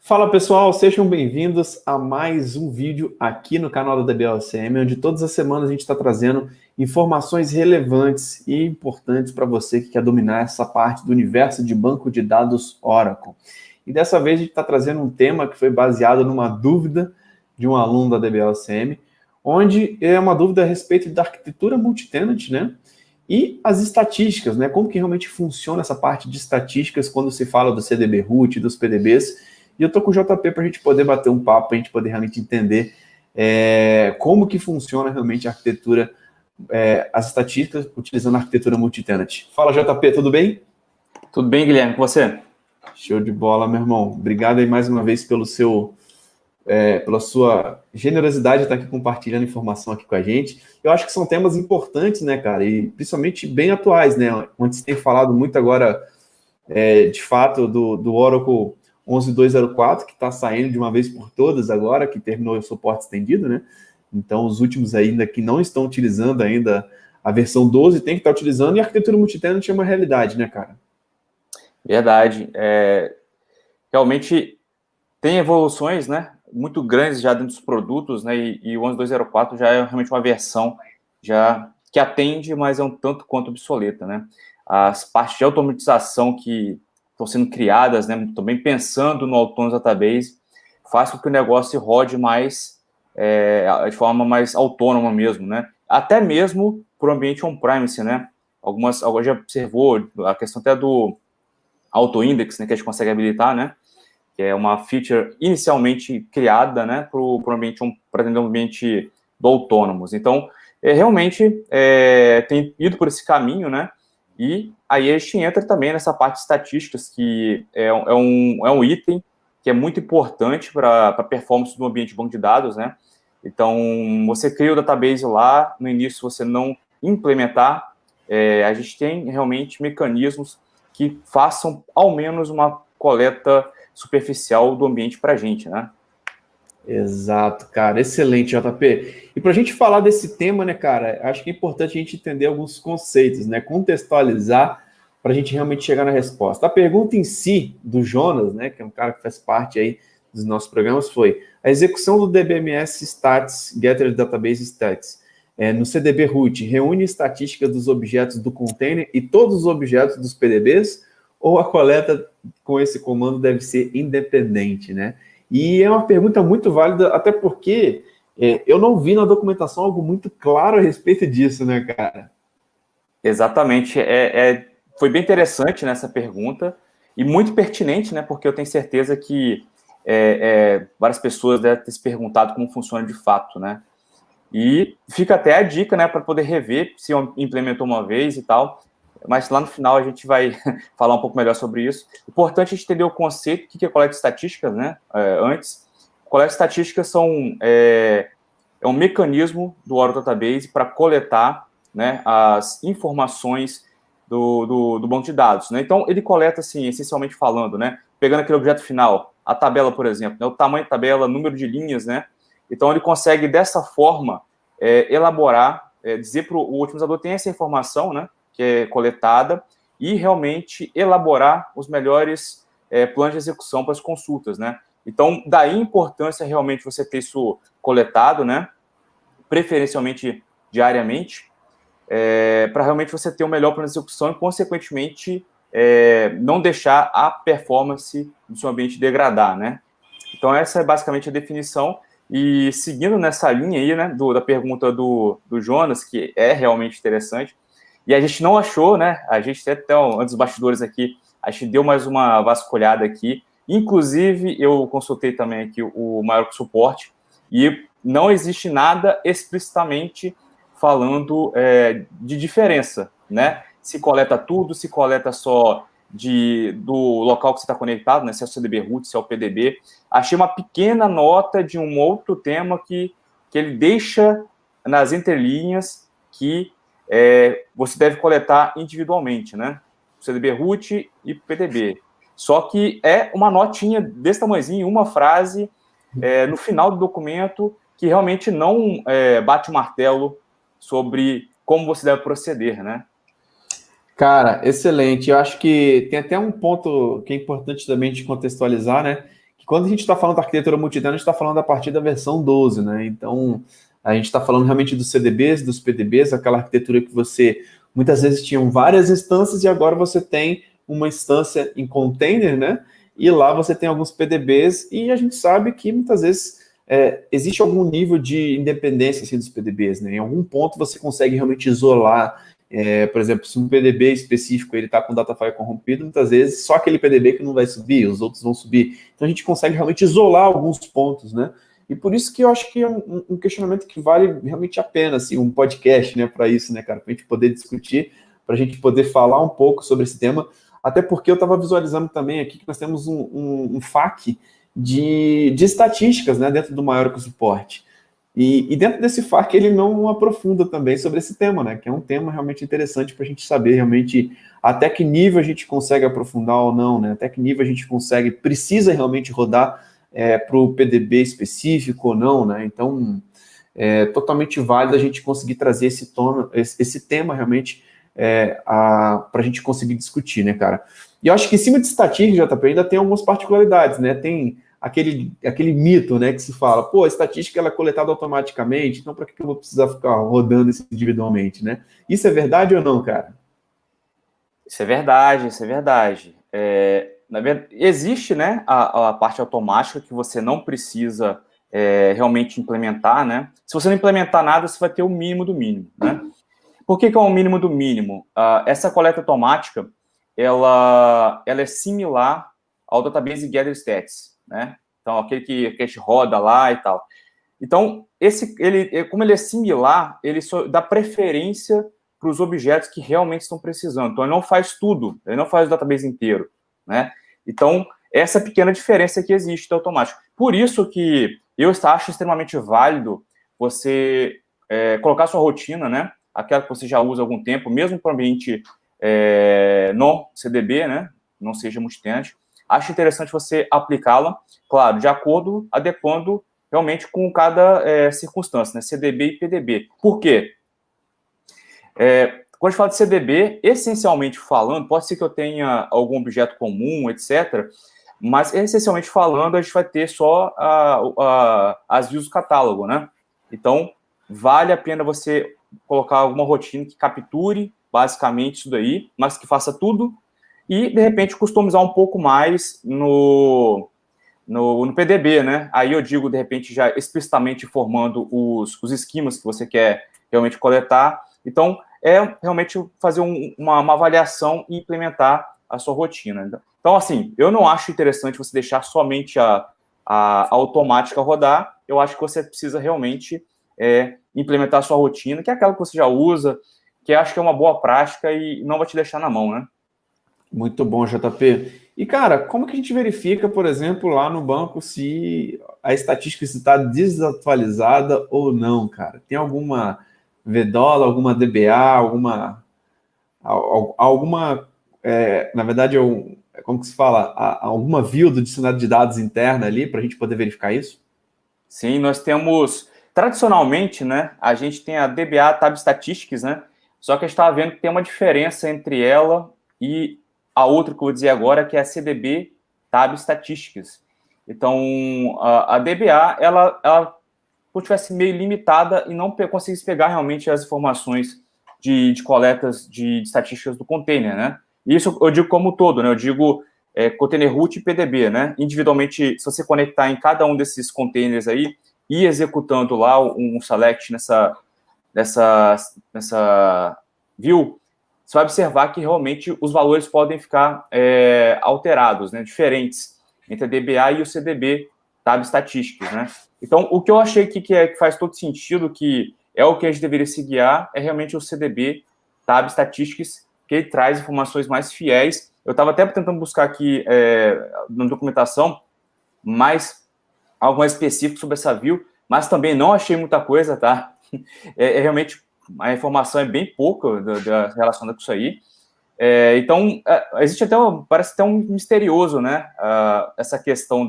Fala pessoal, sejam bem-vindos a mais um vídeo aqui no canal da DBLCM, onde todas as semanas a gente está trazendo informações relevantes e importantes para você que quer dominar essa parte do universo de banco de dados Oracle. E dessa vez a gente está trazendo um tema que foi baseado numa dúvida de um aluno da DBLCM, onde é uma dúvida a respeito da arquitetura multitenant, né? E as estatísticas, né? Como que realmente funciona essa parte de estatísticas quando se fala do CDB root, dos PDBs. E eu tô com o JP para a gente poder bater um papo, para a gente poder realmente entender como que funciona realmente a arquitetura, as estatísticas utilizando a arquitetura multitenant. Fala, JP, tudo bem? Tudo bem, Guilherme, com você? Show de bola, meu irmão. Obrigado aí mais uma vez pela sua generosidade de estar aqui compartilhando informação aqui com a gente. Eu acho que são temas importantes, né, cara? E principalmente bem atuais, né? Onde se tem falado muito agora, de fato, do Oracle 11.204, que está saindo de uma vez por todas agora, que terminou o suporte estendido, né? Então, os últimos ainda que não estão utilizando ainda a versão 12 tem que estar utilizando, e a arquitetura multitenant é uma realidade, né, cara? Verdade. Realmente tem evoluções, né, muito grandes já dentro dos produtos, né, e o 11.204 já é realmente uma versão já que atende, mas é um tanto quanto obsoleta, né? As partes de automatização que estão sendo criadas, né, também pensando no Autonomous Database, faz com que o negócio rode mais, de forma mais autônoma mesmo, né? Até mesmo para o ambiente on-premise, né? Algumas já observou a questão até do auto-index, né, que a gente consegue habilitar, né? Que é uma feature inicialmente criada, né, para atender um ambiente do Autonomous. Então, realmente tem ido por esse caminho, né? E aí a gente entra também nessa parte de estatísticas, que é um item que é muito importante para a performance do ambiente de banco de dados, né? Então, você cria o database lá, no início você não implementar, a gente tem realmente mecanismos que façam ao menos uma coleta superficial do ambiente para a gente, né? Exato, cara. Excelente, JP. E para a gente falar desse tema, né, cara, acho que é importante a gente entender alguns conceitos, né? Contextualizar para a gente realmente chegar na resposta. A pergunta em si do Jonas, né, que é um cara que faz parte aí dos nossos programas, foi: a execução do DBMS Stats, Getter Database Stats, no CDB root, reúne estatísticas dos objetos do container e todos os objetos dos PDBs, ou a coleta com esse comando deve ser independente, né? E é uma pergunta muito válida, até porque eu não vi na documentação algo muito claro a respeito disso, né, cara? Exatamente. Foi bem interessante nessa pergunta e muito pertinente, né? Porque eu tenho certeza que várias pessoas devem ter se perguntado como funciona de fato, né? E fica até a dica, né, para poder rever se implementou uma vez e tal. Mas lá no final a gente vai falar um pouco melhor sobre isso. Importante a gente entender o conceito, o que é coleta de estatísticas, né? Antes, coleta de estatísticas é um mecanismo do Oracle Database para coletar, né, as informações do banco de dados, né? Então, ele coleta, assim, essencialmente falando, né, pegando aquele objeto final, a tabela, por exemplo, né, o tamanho da tabela, número de linhas, né? Então, ele consegue, dessa forma, elaborar, dizer para o otimizador tem essa informação, né, que é coletada, e realmente elaborar os melhores planos de execução para as consultas, né? Então, daí a importância realmente você ter isso coletado, né? Preferencialmente diariamente, para realmente você ter o melhor plano de execução e, consequentemente, não deixar a performance do seu ambiente degradar, né? Então, essa é basicamente a definição. E seguindo nessa linha aí, né, da pergunta do Jonas, que é realmente interessante, e a gente não achou, né, a gente até antes dos bastidores aqui, a gente deu mais uma vasculhada aqui, inclusive eu consultei também aqui o maior suporte, e não existe nada explicitamente falando de diferença, né, se coleta tudo, se coleta só do local que você está conectado, né, se é o CDB root, se é o PDB. Achei uma pequena nota de um outro tema que ele deixa nas entrelinhas que você deve coletar individualmente, né? CDB root e PDB. Só que é uma notinha desse tamanhozinho, uma frase no final do documento que realmente não bate o martelo sobre como você deve proceder, né? Cara, excelente. Eu acho que tem até um ponto que é importante também de contextualizar, né? que quando a gente está falando da arquitetura multitenant, a gente está falando a partir da versão 12, né? Então, a gente está falando realmente dos CDBs, dos PDBs, aquela arquitetura que você muitas vezes tinham várias instâncias e agora você tem uma instância em container, né? E lá você tem alguns PDBs e a gente sabe que muitas vezes existe algum nível de independência assim, dos PDBs, né? Em algum ponto você consegue realmente isolar, por exemplo, se um PDB específico ele está com o datafile corrompido, muitas vezes só aquele PDB que não vai subir, os outros vão subir. Então a gente consegue realmente isolar alguns pontos, né? E por isso que eu acho que é um questionamento que vale realmente a pena, assim, um podcast, né, para isso, né, cara, para a gente poder discutir, para a gente poder falar um pouco sobre esse tema, até porque eu estava visualizando também aqui que nós temos um FAQ de estatísticas, né, dentro do Maior Suporte. E dentro desse FAQ ele não aprofunda também sobre esse tema, né, que é um tema realmente interessante para a gente saber realmente até que nível a gente consegue aprofundar ou não, né, até que nível a gente precisa realmente rodar para o PDB específico ou não, né? Então, é totalmente válido a gente conseguir trazer esse tema realmente para a gente conseguir discutir, né, cara? E eu acho que em cima de estatística, JP, ainda tem algumas particularidades, né? Tem aquele mito, né, que se fala, pô, a estatística ela é coletada automaticamente, então para que eu vou precisar ficar rodando isso individualmente, né? Isso é verdade ou não, cara? Isso é verdade, isso é verdade. Na verdade, existe, né, a parte automática que você não precisa realmente implementar, né? Se você não implementar nada, você vai ter o mínimo do mínimo, né? Por que é o mínimo do mínimo? Essa coleta automática, ela é similar ao database gather stats, né? Então, aquele que a gente roda lá e tal. Então, como ele é similar, ele só dá preferência para os objetos que realmente estão precisando. Então, ele não faz tudo, ele não faz o database inteiro, né? Então, essa pequena diferença que existe do automático. Por isso que eu acho extremamente válido você colocar sua rotina, né? Aquela que você já usa há algum tempo, mesmo para o ambiente no CDB, né? Não seja multitenant. Acho interessante você aplicá-la, claro, adequando realmente com cada circunstância, né? CDB e PDB. Por quê? Quando a gente fala de CDB, essencialmente falando, pode ser que eu tenha algum objeto comum, etc., mas essencialmente falando, a gente vai ter só as views do catálogo, né? Então, vale a pena você colocar alguma rotina que capture basicamente isso daí, mas que faça tudo e, de repente, customizar um pouco mais no PDB, né? Aí eu digo, de repente, já explicitamente formando os esquemas que você quer realmente coletar. Então, realmente fazer uma avaliação e implementar a sua rotina. Então, assim, eu não acho interessante você deixar somente a automática rodar. Eu acho que você precisa realmente implementar a sua rotina, que é aquela que você já usa, que acho que é uma boa prática e não vai te deixar na mão, né? Muito bom, JP. E, cara, como que a gente verifica, por exemplo, lá no banco se a estatística está desatualizada ou não, cara? Tem alguma VDOLA, alguma DBA, alguma na verdade, como que se fala? Alguma view do dicionário de dados interna ali para a gente poder verificar isso? Sim, nós temos, tradicionalmente, né, a gente tem a DBA Tab Statistics, né, só que a gente está vendo que tem uma diferença entre ela e a outra que eu vou dizer agora, que é a CDB Tab Statistics. Então, a DBA, ela como tivesse meio limitada e não conseguisse pegar realmente as informações de coletas de estatísticas do container, né? Isso eu digo como todo, né? Eu digo container root e PDB, né? Individualmente, se você conectar em cada um desses containers aí e executando lá um select nessa view, você vai observar que realmente os valores podem ficar alterados, né? Diferentes entre a DBA e o CDB Tab Statistics, né? Então, o que eu achei que faz todo sentido, que é o que a gente deveria se guiar, é realmente o CDB Tab Statistics, que ele traz informações mais fiéis. Eu estava até tentando buscar aqui na documentação mais algo mais específico sobre essa view, mas também não achei muita coisa, tá? Realmente, a informação é bem pouca relacionada com isso aí. Então, existe até, parece até um misterioso, né? Essa questão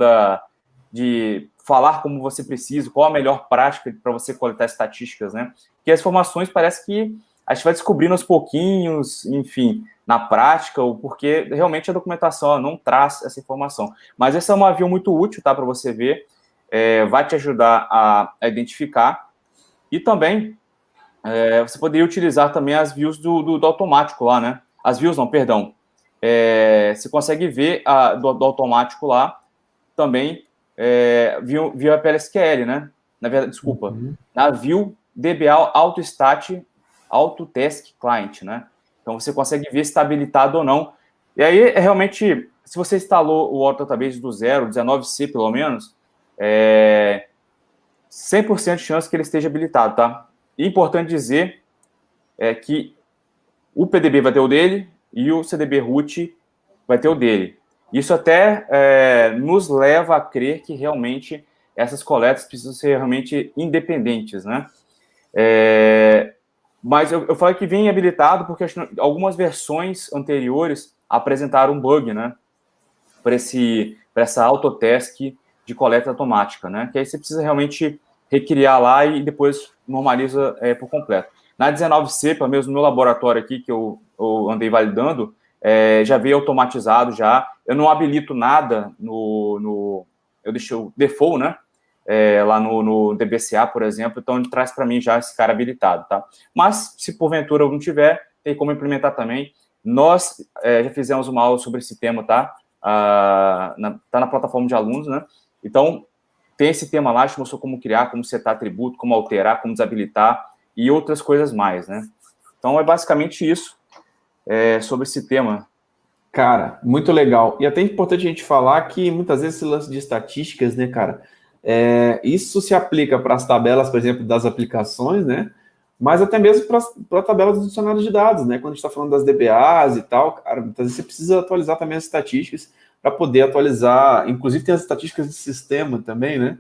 de falar como você precisa, qual a melhor prática para você coletar estatísticas, né? Porque as informações parece que a gente vai descobrindo aos pouquinhos, enfim, na prática, ou porque realmente a documentação não traz essa informação. Mas essa é uma view muito útil, tá, para você ver, vai te ajudar a identificar, e também você poderia utilizar também as views do automático lá, né? As views não, perdão. Você consegue ver do automático lá também via PLSQL, né? Na verdade, desculpa, na view DBA AutoStat Autotask Client, né? Então você consegue ver se está habilitado ou não. E aí, realmente, se você instalou o Auto Database do zero, 19C pelo menos, 100% de chance que ele esteja habilitado, tá? E importante dizer que o PDB vai ter o dele e o CDB root vai ter o dele. Isso até nos leva a crer que realmente essas coletas precisam ser realmente independentes, né? Mas eu falei que vem habilitado porque algumas versões anteriores apresentaram um bug, né? Para essa autotask de coleta automática, né? Que aí você precisa realmente recriar lá e depois normaliza por completo. Na 19C, pelo menos no meu laboratório aqui, que eu andei validando, já veio automatizado já. Eu não habilito nada eu deixei o default, né? Lá no DBCA, por exemplo, então ele traz para mim já esse cara habilitado, tá? Mas, se porventura eu não tiver, tem como implementar também. Nós já fizemos uma aula sobre esse tema, tá? Tá na plataforma de alunos, né? Então, tem esse tema lá, a gente mostrou como criar, como setar atributo, como alterar, como desabilitar e outras coisas mais, né? Então, é basicamente isso sobre esse tema. Cara, muito legal. E até é importante a gente falar que muitas vezes esse lance de estatísticas, né, cara, isso se aplica para as tabelas, por exemplo, das aplicações, né? Mas até mesmo para tabelas dos dicionários de dados, né? Quando a gente está falando das DBAs e tal, cara, muitas vezes você precisa atualizar também as estatísticas para poder atualizar. Inclusive tem as estatísticas de sistema também, né?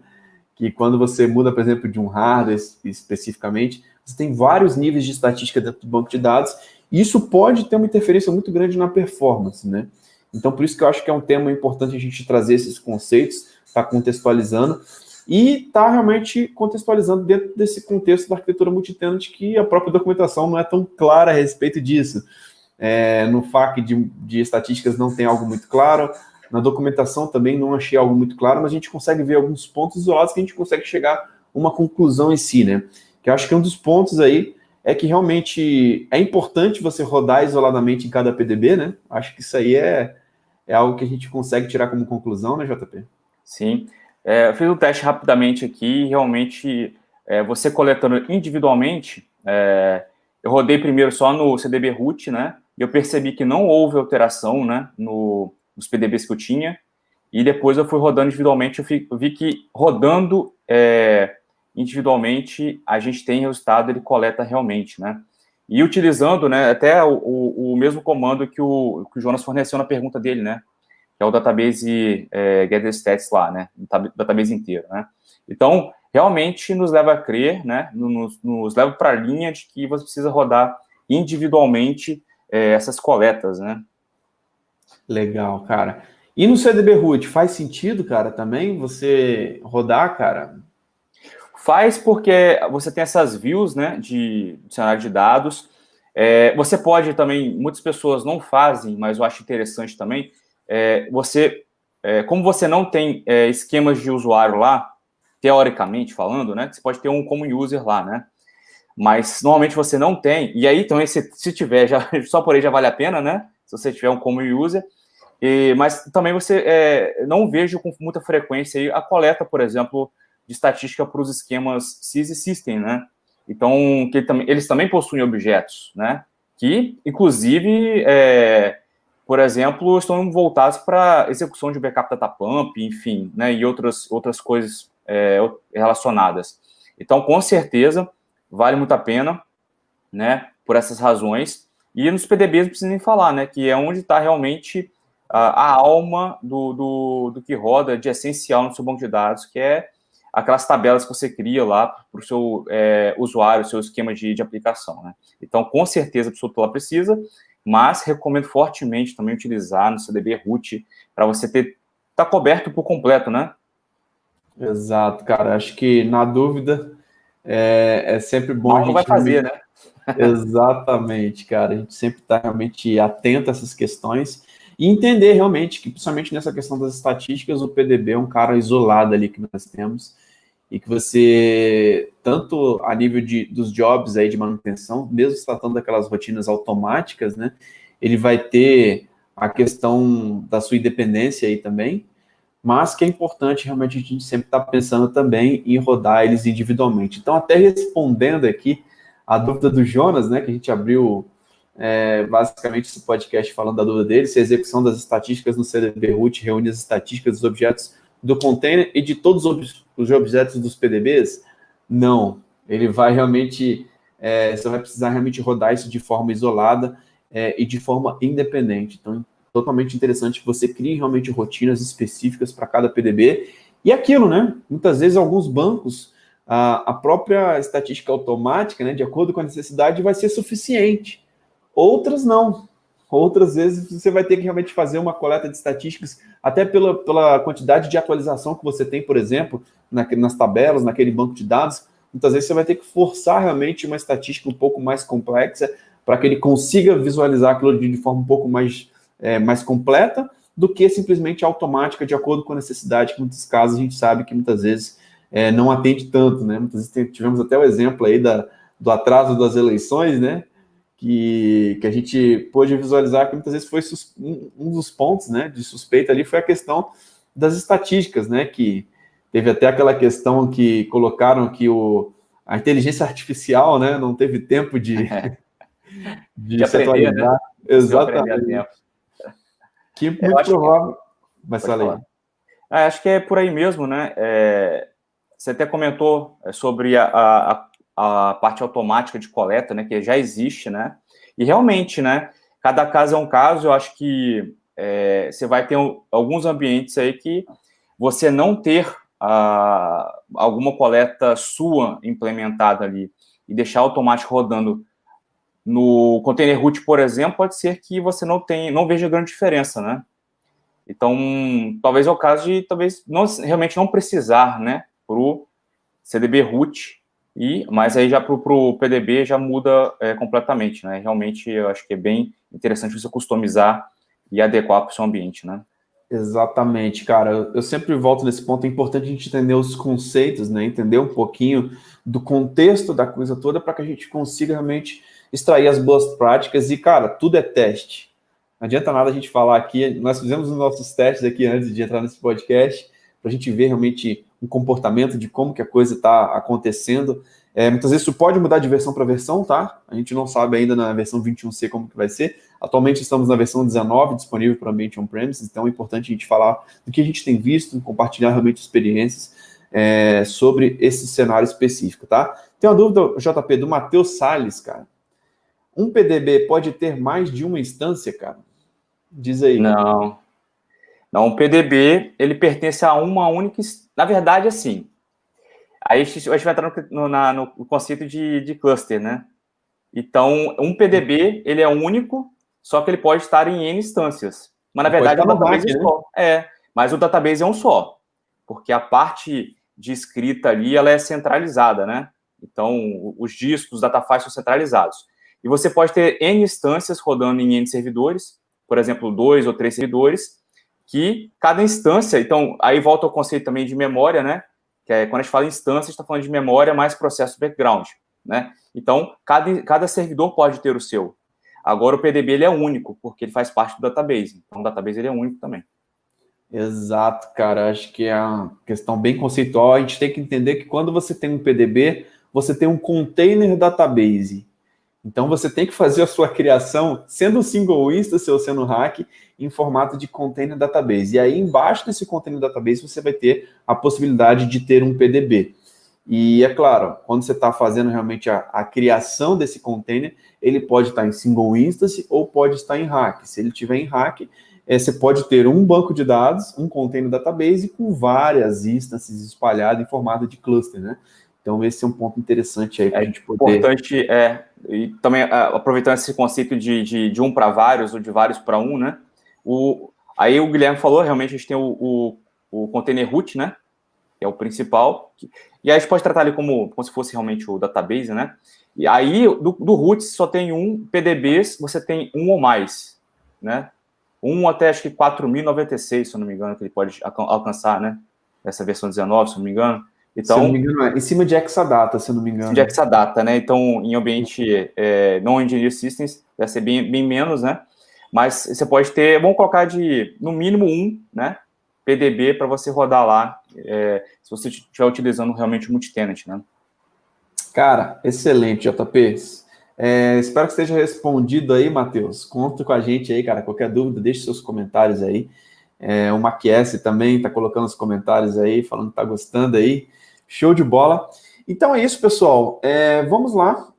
Que quando você muda, por exemplo, de um hardware especificamente, você tem vários níveis de estatística dentro do banco de dados, e isso pode ter uma interferência muito grande na performance, né? Então, por isso que eu acho que é um tema importante a gente trazer esses conceitos, tá contextualizando, e tá realmente contextualizando dentro desse contexto da arquitetura multitenant, que a própria documentação não é tão clara a respeito disso. No FAQ de estatísticas não tem algo muito claro, na documentação também não achei algo muito claro, mas a gente consegue ver alguns pontos isolados que a gente consegue chegar a uma conclusão em si, né? Que eu acho que um dos pontos aí é que realmente é importante você rodar isoladamente em cada PDB, né? Acho que isso aí é algo que a gente consegue tirar como conclusão, né, JP? Sim. Eu fiz um teste rapidamente aqui e realmente você coletando individualmente, eu rodei primeiro só no CDB root, né? E eu percebi que não houve alteração, né, nos PDBs que eu tinha. E depois eu fui rodando individualmente, eu vi que rodando individualmente, a gente tem resultado, ele coleta realmente, né? E utilizando, né, até o mesmo comando que o Jonas forneceu na pergunta dele, né? Que é o database GetStats lá, né? O database inteiro, né? Então, realmente nos leva a crer, né? Nos leva para a linha de que você precisa rodar individualmente essas coletas, né? Legal, cara. E no CDB root, faz sentido, cara, também você rodar, cara? Faz porque você tem essas views, né, de dicionário de dados. Você pode também, muitas pessoas não fazem, mas eu acho interessante também, como você não tem esquemas de usuário lá, teoricamente falando, né, você pode ter um common user lá, né, mas normalmente você não tem, e aí também se tiver, só por aí já vale a pena, né, se você tiver um common user, mas também você não vejo com muita frequência aí a coleta, por exemplo, de estatística para os esquemas SYS e System, né? Então, eles também possuem objetos, né? Que, inclusive, por exemplo, estão voltados para execução de backup data pump, enfim, né? E outras coisas relacionadas. Então, com certeza, vale muito a pena, né? Por essas razões. E nos PDBs não precisa nem falar, né? Que é onde está realmente a alma do que roda de essencial no seu banco de dados, que é aquelas tabelas que você cria lá para o seu usuário, seu esquema de aplicação, né? Então, com certeza, a pessoa lá precisa, mas recomendo fortemente também utilizar no CDB root para você tá coberto por completo, né? Exato, cara. Acho que, na dúvida, É sempre bom Mal a gente... não vai fazer, né? Exatamente, cara. A gente sempre está realmente atento a essas questões e entender realmente que, principalmente nessa questão das estatísticas, o PDB é um cara isolado ali que nós temos e que você, tanto a nível dos jobs aí de manutenção, mesmo se tratando daquelas rotinas automáticas, né, ele vai ter a questão da sua independência aí também, mas que é importante realmente a gente sempre estar pensando também em rodar eles individualmente. Então, até respondendo aqui a dúvida do Jonas, né, que a gente abriu basicamente esse podcast falando da dúvida dele, se a execução das estatísticas no CDB root reúne as estatísticas dos objetos do container e de todos os objetos dos PDBs? Não. Ele vai realmente, você vai precisar realmente rodar isso de forma isolada e de forma independente. Então, totalmente interessante que você crie realmente rotinas específicas para cada PDB. E aquilo, né? Muitas vezes alguns bancos, a própria estatística automática, né, de acordo com a necessidade, vai ser suficiente. Outras não. Outras vezes você vai ter que realmente fazer uma coleta de estatísticas, até pela quantidade de atualização que você tem, por exemplo, nas tabelas, naquele banco de dados. Muitas vezes você vai ter que forçar realmente uma estatística um pouco mais complexa para que ele consiga visualizar aquilo de forma um pouco mais completa do que simplesmente automática, de acordo com a necessidade, que em muitos casos a gente sabe que muitas vezes não atende tanto, né? Muitas vezes tivemos até o exemplo aí do atraso das eleições, né? Que a gente pôde visualizar que muitas vezes foi um dos pontos, né, de suspeita ali foi a questão das estatísticas, né, que teve até aquela questão que colocaram que a inteligência artificial, né, não teve tempo de De se aprender, né? atualizar. Conseguiu aprender a Exatamente. tempo. Que Eu muito acho que... provável... Mas Pode falei. falar. Acho que é por aí mesmo, né? Você até comentou sobre a parte automática de coleta, né? Que já existe, né? E realmente, né? Cada caso é um caso. Eu acho que você vai ter alguns ambientes aí que você não ter alguma coleta sua implementada ali e deixar automático rodando no container root, por exemplo, pode ser que você não veja grande diferença, né? Então, talvez é o caso de realmente não precisar, né, para o CDB root, mas aí já para o PDB já muda completamente, né? Realmente eu acho que é bem interessante você customizar e adequar para o seu ambiente, né? Exatamente, cara. Eu sempre volto nesse ponto. É importante a gente entender os conceitos, né? Entender um pouquinho do contexto da coisa toda para que a gente consiga realmente extrair as boas práticas. E, cara, tudo é teste. Não adianta nada a gente falar aqui. Nós fizemos os nossos testes aqui antes de entrar nesse podcast para a gente ver realmente um comportamento de como que a coisa está acontecendo. Muitas vezes isso pode mudar de versão para versão, tá? A gente não sabe ainda na versão 21C como que vai ser. Atualmente estamos na versão 19, disponível para ambiente on-premise, então é importante a gente falar do que a gente tem visto, compartilhar realmente experiências sobre esse cenário específico, tá? Tem uma dúvida, JP, do Matheus Salles, cara. Um PDB pode ter mais de uma instância, cara? Diz aí. Não, o PDB, ele pertence a uma única... Na verdade, assim, aí a gente vai entrar no conceito de cluster, né? Então, um PDB, ele é único, só que ele pode estar em N instâncias. Mas, na verdade, o database é só. Mas o database é um só. Porque a parte de escrita ali, ela é centralizada, né? Então, os discos, os datafiles são centralizados. E você pode ter N instâncias rodando em N servidores, por exemplo, 2 ou 3 servidores, que cada instância... Então, aí volta ao conceito também de memória, né? Que é, quando a gente fala instância, a gente está falando de memória mais processo background, né? Então, cada servidor pode ter o seu. Agora, o PDB ele é único, porque ele faz parte do database. Então, o database ele é único também. Exato, cara. Acho que é uma questão bem conceitual. A gente tem que entender que quando você tem um PDB, você tem um container database. Então, você tem que fazer a sua criação, sendo single instance ou sendo hack, em formato de container database. E aí, embaixo desse container database, você vai ter a possibilidade de ter um PDB. E é claro, quando você está fazendo realmente a criação desse container, ele pode estar em single instance ou pode estar em hack. Se ele estiver em hack, você pode ter um banco de dados, um container database com várias instances espalhadas em formato de cluster, né? Então, esse é um ponto interessante aí para a gente poder... Importante, e também aproveitando esse conceito de um para vários ou de vários para um, né? Aí o Guilherme falou, realmente a gente tem o container root, né? que é o principal. E aí a gente pode tratar ali como se fosse realmente o database, né? E aí, do roots, só tem um, PDBs, você tem um ou mais, né? Um até, acho que 4.096, se eu não me engano, que ele pode alcançar, né? Essa versão 19, se eu não me engano. Então, se eu não me engano, em cima de Exadata, se eu não me engano. De Exadata, né? Então, em ambiente non-engineer systems, vai ser bem menos, né? Mas você pode ter, vamos colocar no mínimo um, né? PDB para você rodar lá, se você estiver utilizando realmente o multitenant, né? Cara, excelente, JP. Espero que esteja respondido aí, Matheus. Conta com a gente aí, cara. Qualquer dúvida, deixe seus comentários aí. O Maquiese também está colocando os comentários aí, falando que está gostando aí. Show de bola. Então é isso, pessoal. Vamos lá.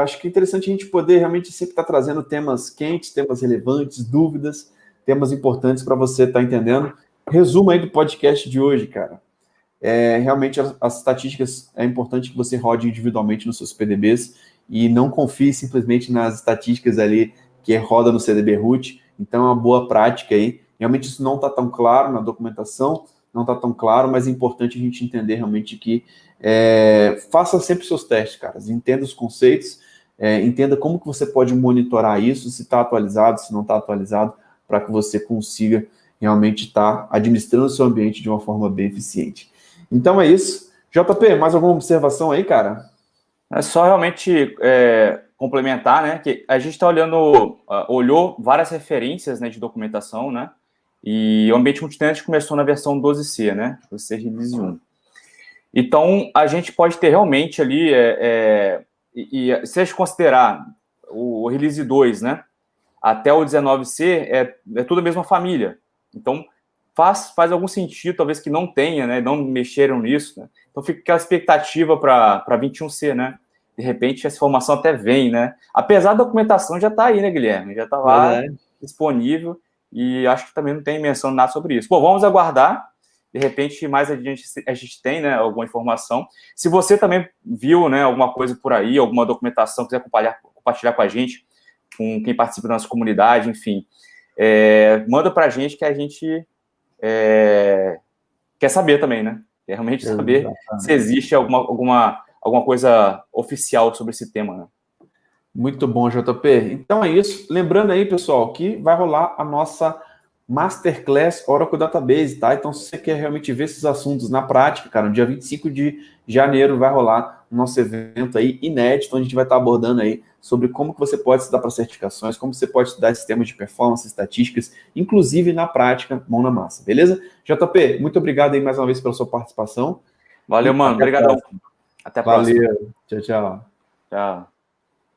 Acho que é interessante a gente poder realmente sempre estar trazendo temas quentes, temas relevantes, dúvidas, temas importantes para você estar entendendo. Resumo aí do podcast de hoje, cara. Realmente as estatísticas é importante que você rode individualmente nos seus PDBs e não confie simplesmente nas estatísticas ali que roda no CDB root. Então é uma boa prática aí. Realmente isso não está tão claro na documentação, não está tão claro, mas é importante a gente entender realmente que faça sempre seus testes, cara. Entenda os conceitos, entenda como que você pode monitorar isso, se está atualizado, se não está atualizado, para que você consiga realmente estar administrando o seu ambiente de uma forma bem eficiente. Então é isso. JP, mais alguma observação aí, cara? É só realmente complementar, né, que a gente está olhou várias referências, né, de documentação, né, e o ambiente multitenant começou na versão 12C, né, 12C Release 1. Então, a gente pode ter realmente ali, se a gente considerar o Release 2, né, até o 19C, é tudo a mesma família. Então, faz algum sentido, talvez que não tenha, né, não mexeram nisso, né? Então fica aquela expectativa para 21C, né? De repente essa informação até vem, né? Apesar da documentação já está aí, né, Guilherme? Já está lá disponível e acho que também não tem menção nada sobre isso. Bom, vamos aguardar. De repente, mais adiante a gente tem, né, alguma informação. Se você também viu, né, alguma coisa por aí, alguma documentação, quiser compartilhar com a gente, com quem participa da nossa comunidade, enfim, manda para a gente que a gente quer saber também, né? Quer realmente saber se existe alguma coisa oficial sobre esse tema, né? Muito bom, JP. Então é isso. Lembrando aí, pessoal, que vai rolar a nossa Masterclass Oracle Database, tá? Então, se você quer realmente ver esses assuntos na prática, cara, no dia 25 de janeiro vai rolar o nosso evento aí inédito, onde a gente vai estar abordando aí sobre como que você pode estudar para certificações, como você pode estudar sistemas de performance, estatísticas, inclusive na prática, mão na massa, beleza? JP, muito obrigado aí mais uma vez pela sua participação. Valeu, mano. Obrigadão. Até a próxima. Valeu. Tchau, tchau. Tchau.